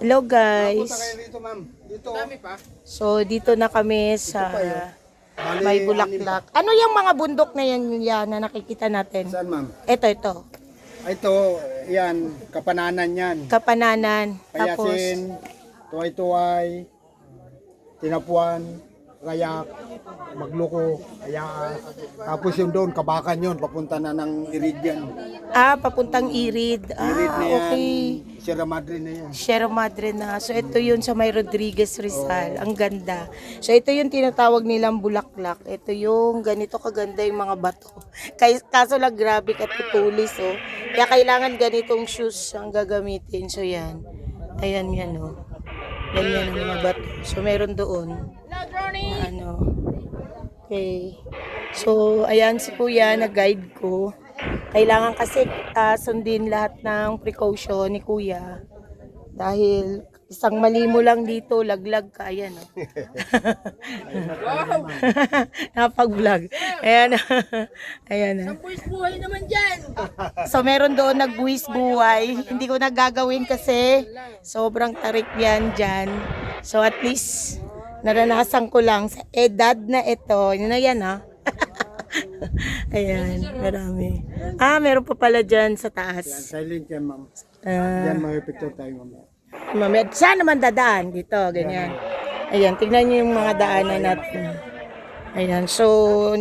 Hello Punta guys. kayo rito, ma'am. Dito. Dami pa. So dito na kami sa Bali, may bulaklak. Ano yung mga bundok na yan na nakikita natin? Saan, ma'am? Ito. Ito, yan. Kapananan yan. Kapananan. Tapos, Payasin, tuway-tuway, tinapuan, rayak, magluko, ayaan. Tapos yung doon, kabakan yun. Papunta na ng Iridian. papuntang Irid. Irid na yan. Okay. Sierra Madre na yan. Sierra Madre na. So ito yun sa may Rodriguez Rizal. Ang ganda. So ito yung tinatawag nilang bulaklak. Ito yung ganito kaganda yung mga bato. Kaso lang grabe katutulis oh. Kaya kailangan ganitong shoes ang gagamitin. So yan. Ayan yan oh. Ganyan ang mga bato. So meron doon. Ano. Okay. So ayan si kuya nag-guide ko. Kailangan kasi sundin lahat ng precaution ni kuya. Dahil isang mali mo lang dito, laglag ka. Ayan. Oh. Wow! Napag-vlog. Ayan. Ayan. Buwis buhay naman dyan. So meron doon nagbuwis buhay. Hindi ko nagagawin kasi sobrang tarik yan dyan. So at least naranasan ko lang sa edad na ito. Yun na yan ha. Ayan, marami. Meron pa pala dyan sa Yan, taas. silent yan, ma'am. Ah, Yan, may picture tayo, ma'am. saan naman dadaan? Dito, ganyan. Ayan, tignan nyo yung mga daanan natin. Ayan, so,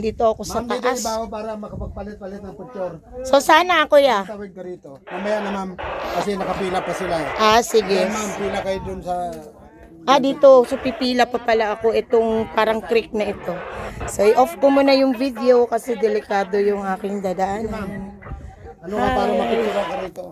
dito ako sa Ma'am, dito taas. ibaw para makapagpalit-palit ng picture. So, sana kuya. Tawid ka rito. Mamaya na, ma'am. Kasi nakapila pa sila eh. Sige. Yan, ma'am, pila kayo dun sa... Dito. So, pipila pa pala ako itong parang creek na ito. So, i-off ko muna yung video kasi delikado yung aking dadaanan. Ano nga para makikita ka rito?